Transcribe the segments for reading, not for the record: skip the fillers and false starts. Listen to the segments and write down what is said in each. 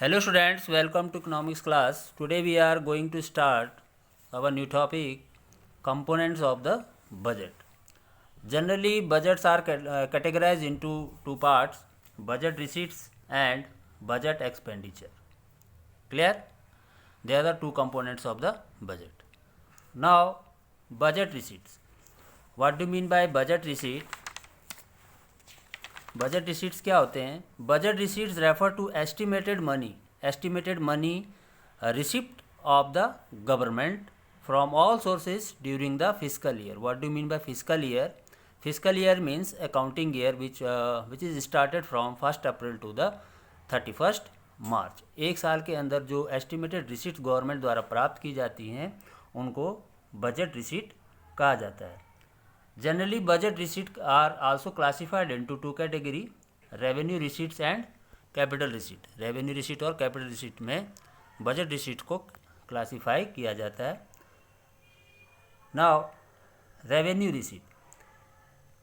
Hello students, welcome to economics class. Today we are going to start our new topic, components of the budget. Generally budgets are categorized into two parts, budget receipts and budget expenditure. Clear? They are the two components of the budget. Now budget receipts. What do you mean by budget receipt? Budget receipts क्या होते हैं? Budget receipts refer to estimated money receipt of the government from all sources during the physical year. What do mean by physical year? Physical year means accounting year which is started from 1 April to the 31 March. एक साल के अंदर जो estimated receipts government द्वारा प्राप्त की जाती हैं उनको बजट रिसीट कहा जाता है. Generally, budget receipts are also classified into two category, revenue receipts and capital receipt. Revenue receipt और capital receipt में budget receipt को classify किया जाता है. Now, revenue receipt.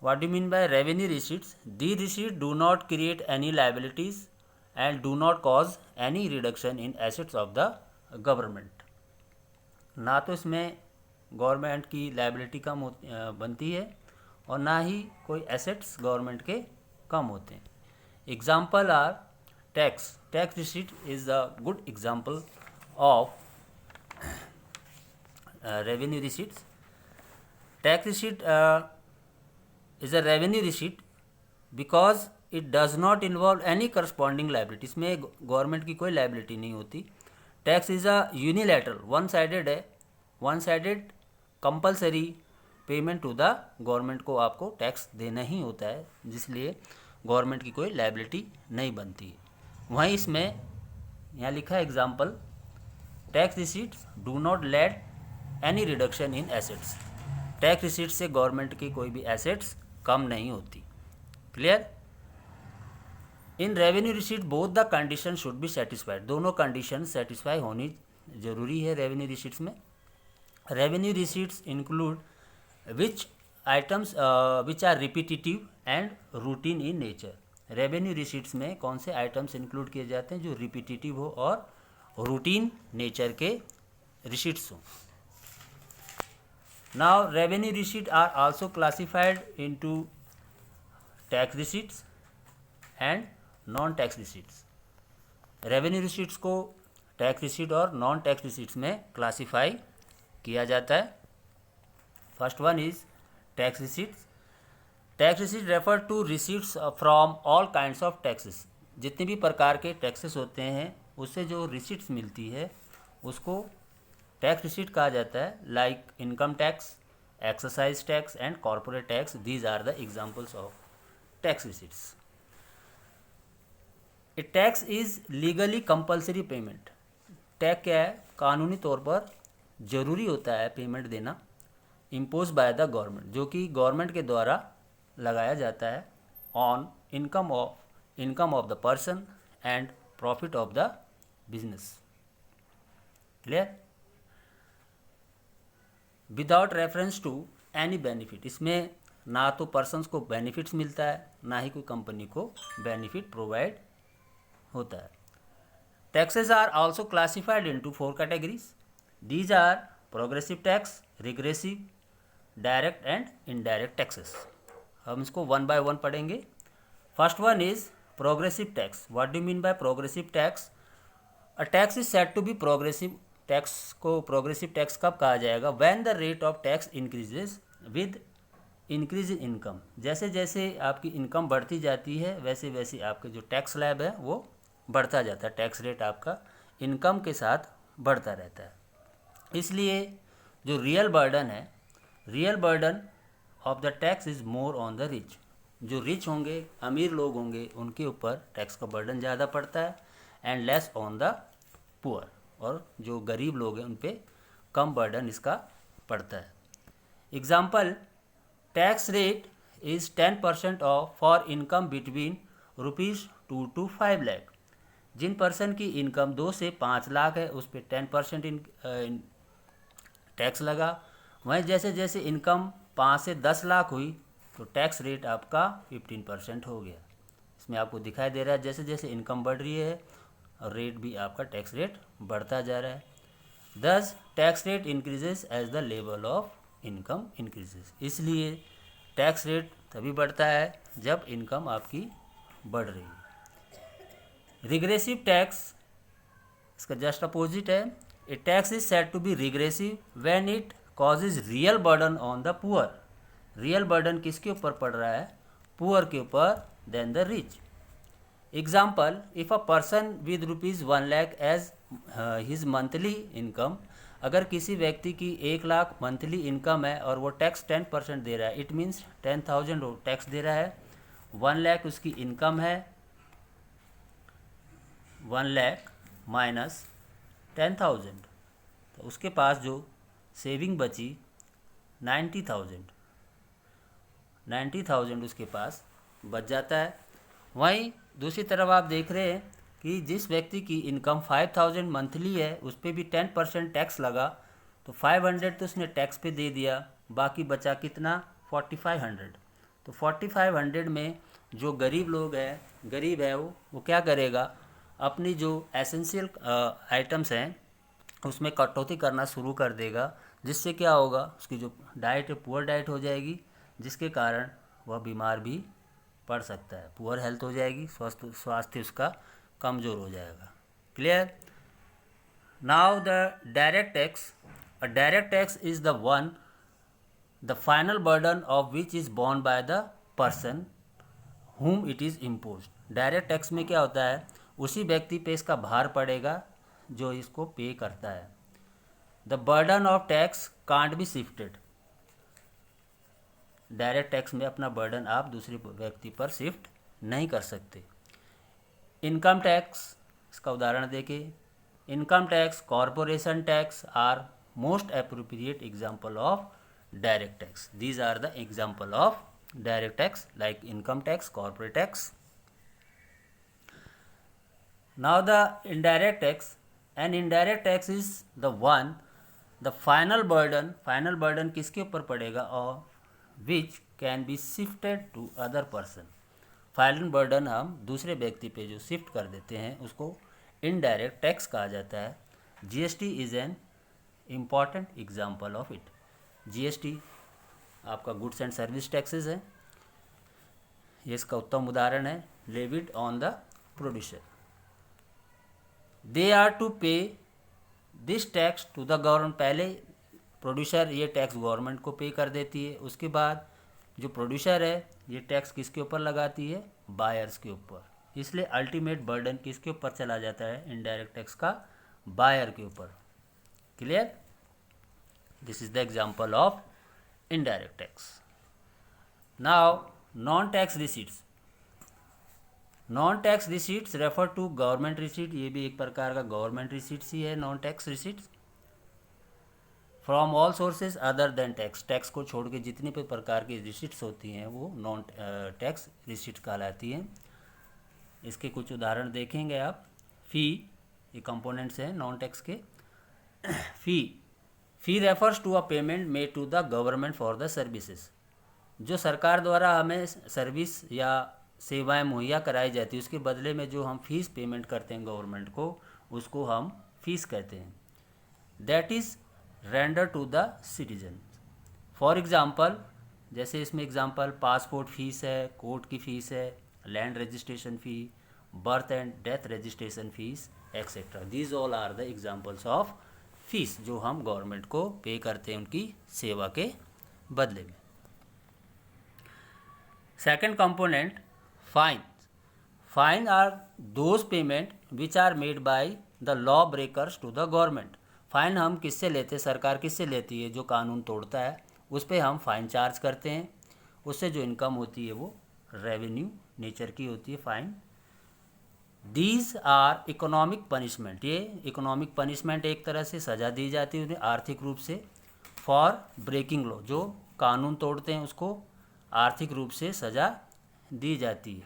What do you mean by revenue receipts? These receipts do not create any liabilities and do not cause any reduction in assets of the government. ना तो इसमें government की liability कम बनती है और ना ही कोई एसेट्स गवर्नमेंट के कम होते हैं. Example are tax receipt is a good example of revenue receipts. Tax receipt is a revenue receipt because it does not involve any corresponding liability. इसमें गवर्नमेंट की कोई लाइबिलिटी नहीं होती. Tax is a unilateral, one sided compulsory payment to the government को आपको tax देना ही होता है, जिसलिए गवर्नमेंट की कोई लायबिलिटी नहीं बनती है. वहीं इसमें यहाँ लिखा है example, tax receipts do not lead any reduction in assets. Tax receipt से गवर्नमेंट की कोई भी एसेट्स कम नहीं होती. Clear? In revenue receipt both the condition should be satisfied. दोनों कंडीशन सेटिस्फाई होनी जरूरी है रेवेन्यू रिसीट्स में. Revenue receipts include which items which are repetitive and routine in nature. Revenue receipts में कौन से आइटम्स इंक्लूड किए जाते हैं जो रिपीटिटिव हो और रूटीन नेचर के रिसीट्स हों. Now revenue receipt are also classified into tax receipts and non tax receipts. Revenue receipts को टैक्स रिसीट और नॉन टैक्स रिसीट्स में क्लासीफाई किया जाता है. First one is tax receipts. Tax receipt refer to receipts from all kinds of taxes. जितने भी प्रकार के टैक्सेस होते हैं उससे जो रिसीट्स मिलती है उसको टैक्स रिसीट कहा जाता है. Like income tax, excise tax and corporate tax, these are the examples of tax receipts. A tax is legally compulsory payment. Tax क्या है? कानूनी तौर पर जरूरी होता है पेमेंट देना. इम्पोज बाय द गवर्नमेंट, जो कि गवर्नमेंट के द्वारा लगाया जाता है on income of the person and profit of the business. Clear? Without reference to any benefit. इसमें ना तो पर्सनस को बेनिफिट्स मिलता है ना ही कोई कंपनी को बेनिफिट प्रोवाइड होता है. Taxes are also classified into 4 categories. These are progressive tax, regressive, direct and indirect taxes. हम इसको वन बाय वन पढ़ेंगे. First one is progressive tax. What do mean by progressive tax? A tax is said to be progressive. Tax को progressive tax कब कहा जाएगा? When the rate of tax increases with increase in income. जैसे जैसे आपकी income बढ़ती जाती है वैसे वैसे आपके जो टैक्स स्लैब है वो बढ़ता जाता है. टैक्स रेट आपका इनकम के साथ बढ़ता रहता है. इसलिए जो real burden of the tax is more on the rich. जो रिच होंगे, अमीर लोग होंगे, उनके ऊपर टैक्स का बर्डन ज़्यादा पड़ता है and less on the poor. और जो गरीब लोग हैं उन पे कम बर्डन इसका पड़ता है. Example, tax rate is 10% of for income between ₹2 to 5 lakh. जिन पर्सन की इनकम 2 से 5 लाख है उस पर 10% टैक्स लगा. वहीं जैसे जैसे इनकम 5 से 10 लाख हुई तो टैक्स रेट आपका 15% हो गया. इसमें आपको दिखाई दे रहा है जैसे जैसे इनकम बढ़ रही है और रेट भी आपका टैक्स रेट बढ़ता जा रहा है। Thus tax rate increases as the level of income increases, इसलिए टैक्स रेट तभी बढ़ता है जब इनकम आपकी बढ़ रही है। रिग्रेसिव टैक्स इसका जस्ट अपोजिट है। A tax is said to be regressive when it causes real burden on the poor. Real burden किसके ऊपर पड़ रहा है? पुअर के ऊपर then the rich. Example, if a person with ₹1,00,000 as his monthly income, अगर किसी व्यक्ति की 1,00,000 मंथली इनकम है और वो टैक्स 10% दे रहा है, इट मीन्स 10,000 वो टैक्स दे रहा है। 1,00,000 उसकी इनकम है, 1,00,000 माइनस 10,000, तो उसके पास जो सेविंग बची 90,000 उसके पास बच जाता है। वहीं दूसरी तरफ आप देख रहे हैं कि जिस व्यक्ति की इनकम 5,000 मंथली है उस पर भी 10% टैक्स लगा, तो 500 तो उसने टैक्स पे दे दिया, बाकी बचा कितना? 4,500। तो 4,500 में जो गरीब है वो क्या करेगा? अपनी जो एसेंशियल आइटम्स हैं उसमें कटौती करना शुरू कर देगा, जिससे क्या होगा? उसकी जो डाइट है पुअर डाइट हो जाएगी, जिसके कारण वह बीमार भी पड़ सकता है, पुअर हेल्थ हो जाएगी, स्वास्थ्य उसका कमज़ोर हो जाएगा। Clear? Now the direct tax. A direct tax is the final burden of which is borne by the person whom it is imposed। Direct tax में क्या होता है? उसी व्यक्ति पे इसका भार पड़ेगा जो इसको पे करता है। The burden of tax can't be shifted. Direct tax में अपना बर्डन आप दूसरे व्यक्ति पर शिफ्ट नहीं कर सकते। इनकम टैक्स, इसका उदाहरण देखें। Income tax, corporation tax are most appropriate example of direct tax. These are the example of direct tax like income tax, corporate tax. Now the indirect tax. An indirect tax is the final burden किसके ऊपर पड़ेगा? और which can be shifted to other person. Final burden हम दूसरे व्यक्ति पे जो shift कर देते हैं उसको इनडायरेक्ट टैक्स कहा जाता है। GST is an important example of it. GST आपका गुड्स एंड सर्विस टैक्सेस है, ये इसका उत्तम उदाहरण है। Levied on the producer. They are to pay this tax to the government. पहले प्रोड्यूसर ये टैक्स गवर्नमेंट को पे कर देती है, उसके बाद जो प्रोड्यूसर है ये टैक्स किसके ऊपर लगाती है? बायर्स के ऊपर। इसलिए अल्टीमेट बर्डन किसके ऊपर चला जाता है? इनडायरेक्ट टैक्स का बायर के ऊपर। Clear? This is the example of indirect tax. Now non tax receipts. Non tax receipts refer to government receipt. ये भी एक प्रकार का गवर्नमेंट रिसीट्स ही है, non tax receipts. From all sources other than tax. Tax को छोड़ के जितनी भी प्रकार की रिसीट्स होती हैं वो नॉन टैक्स रिसीट्स कहलाती हैं। इसके कुछ उदाहरण देखेंगे आप। फ़ी, ये कंपोनेंट्स हैं नॉन टैक्स के। Fee refers to a payment made to the government for the services. जो सरकार द्वारा हमें सर्विस या सेवाएं मुहैया कराई जाती है उसके बदले में जो हम फीस पेमेंट करते हैं गवर्नमेंट को, उसको हम फीस कहते हैं। That is render to the citizen. For example, जैसे इसमें एग्ज़ाम्पल पासपोर्ट फ़ीस है, कोर्ट की फ़ीस है, land registration fee, birth and death registration fees etcetera. These all are the examples of fees जो हम गवर्नमेंट को पे करते हैं उनकी सेवा के बदले में। Second component fine. Fine are those payment which are made by the law breakers to the government. Fine हम किससे लेते हैं? सरकार किससे लेती है? जो कानून तोड़ता है उस पर हम फ़ाइन चार्ज करते हैं। उससे जो इनकम होती है वो रेवेन्यू नेचर की होती है fine. These are economic punishment. ये इकोनॉमिक पनिशमेंट एक तरह से सज़ा दी जाती है उन्हें आर्थिक रूप से। फॉर ब्रेकिंग लॉ, जो कानून तोड़ते हैं उसको आर्थिक रूप से सज़ा दी जाती है।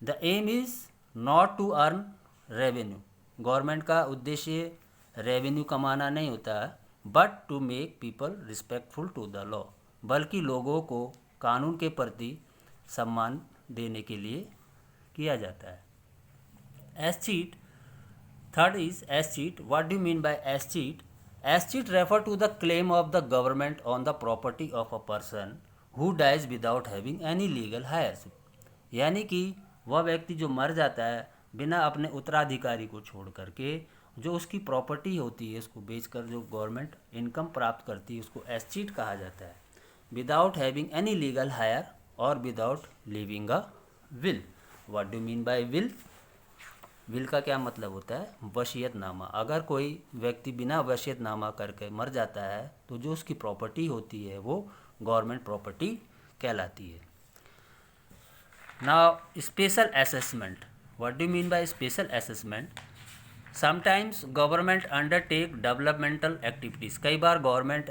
The aim is not to earn revenue. Government का उद्देश्य रेवेन्यू कमाना नहीं होता है, but to make people respectful to the law. बल्कि लोगों को कानून के प्रति सम्मान देने के लिए किया जाता है। Escheat Third is as cheat. What do you mean by as cheat? As cheat refer to the claim of the government on the property of a person who dies without having any legal heirs. यानी कि वह व्यक्ति जो मर जाता है बिना अपने उत्तराधिकारी को छोड़ करके, जो उसकी प्रॉपर्टी होती है उसको बेचकर जो गवर्नमेंट इनकम प्राप्त करती है उसको एज चीट कहा जाता है. Without having any legal heir और without leaving a will. What do mean by will? Will का क्या मतलब होता है? वसीयतनामा. अगर कोई व्यक्ति बिना वसीयतनामा करके मर जाता है तो जो उसकी प्रॉपर्टी होती है वो गवर्नमेंट प्रॉपर्टी कहलाती है. Now special assessment. What do mean by special assessment? Sometimes government undertake developmental activities. कई बार गवर्नमेंट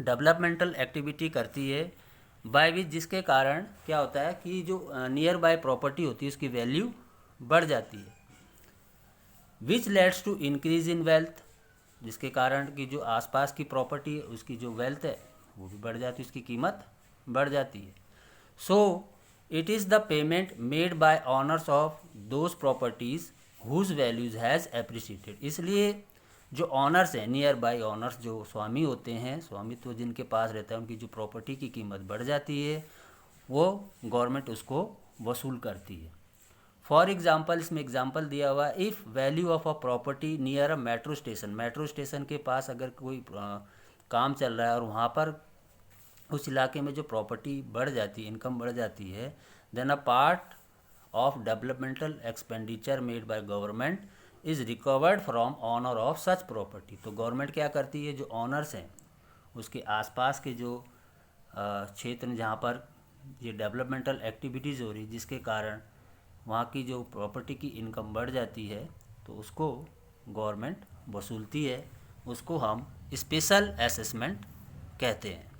डेवलपमेंटल एक्टिविटी करती है बाय विच, जिसके कारण क्या होता है कि जो नियर बाय प्रॉपर्टी होती है उसकी वैल्यू बढ़ जाती है. Which leads to increase in wealth. जिसके कारण कि जो आसपास की प्रॉपर्टी है उसकी जो वेल्थ है वो भी बढ़ जाती है, उसकी कीमत बढ़ जाती है. So it is the payment made by owners of those properties whose values has appreciated. इसलिए जो ऑनर्स हैं, नियर बाय ऑनर्स, जो स्वामी होते हैं, स्वामित्व जिनके पास रहता है, उनकी जो प्रॉपर्टी की कीमत बढ़ जाती है वो गवर्नमेंट उसको वसूल करती है. फॉर एग्जाम्पल, इसमें एग्जाम्पल दिया हुआ है, if value of a property near a metro station. Metro station के पास अगर कोई काम चल रहा है और वहाँ पर उस इलाके में जो प्रॉपर्टी बढ़ जाती है, इनकम बढ़ जाती है, then a part of developmental expenditure made by government is recovered from owner of such property. तो गवर्नमेंट क्या करती है, जो ऑनर्स हैं उसके आसपास के जो क्षेत्र जहाँ पर ये डेवलपमेंटल एक्टिविटीज़ हो रही जिसके कारण वहाँ की जो प्रॉपर्टी की इनकम बढ़ जाती है तो उसको गवर्नमेंट वसूलती है. उसको हम स्पेशल असेसमेंट कहते हैं.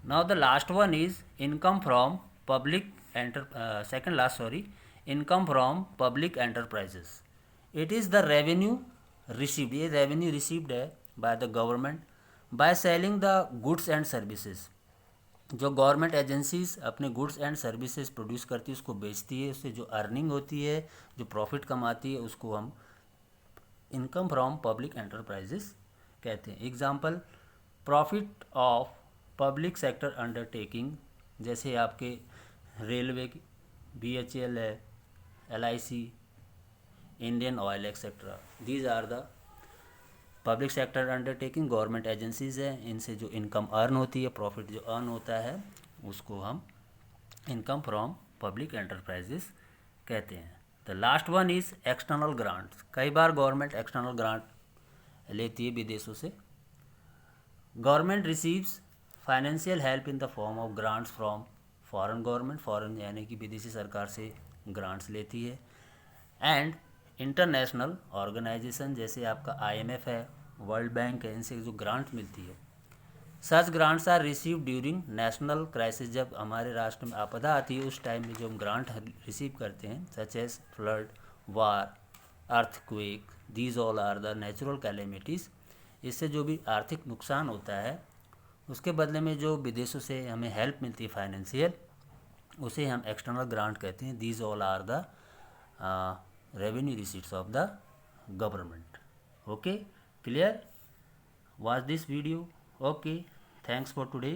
Now the last one is income from public income from public enterprises. It is the revenue received. ये रेवेन्यू रिसीव्ड है by the government by selling the goods and services. जो government agencies अपने goods and services produce करती है उसको बेचती है, उससे जो अर्निंग होती है, जो प्रॉफिट कमाती है, उसको हम इनकम फ्रॉम पब्लिक एंटरप्राइजेस कहते हैं. Example, profit of public sector undertaking, जैसे आपके रेलवे की BHEL है, LIC, Indian oil etcetera. These are the public sector undertaking, government agencies हैं. इनसे जो इनकम अर्न होती है, प्रॉफिट जो अर्न होता है उसको हम इनकम फ्रॉम पब्लिक एंटरप्राइजेस कहते हैं. The last one is external grants. कई बार गवर्नमेंट एक्सटर्नल ग्रांट लेती है विदेशों से. Government receives financial help in the form of grants from foreign government. Foreign यानी कि विदेशी सरकार से ग्रांट्स लेती है. एंड इंटरनेशनल ऑर्गेनाइजेशन जैसे आपका IMF है, वर्ल्ड बैंक है, इनसे जो ग्रांट मिलती है. Such grants are receive during national crisis. जब हमारे राष्ट्र में आपदा आती है उस टाइम में जो हम ग्रांट रिसीव करते हैं, such as flood, war, earthquake, these all are the natural calamities. इससे जो भी आर्थिक नुकसान होता है उसके बदले में जो विदेशों से हमें हेल्प मिलती है फाइनेंशियल, उसे हम एक्सटर्नल ग्रांट कहते हैं. These all are the revenue receipts of the government. Okay, clear? Watch this video. Okay, thanks for today.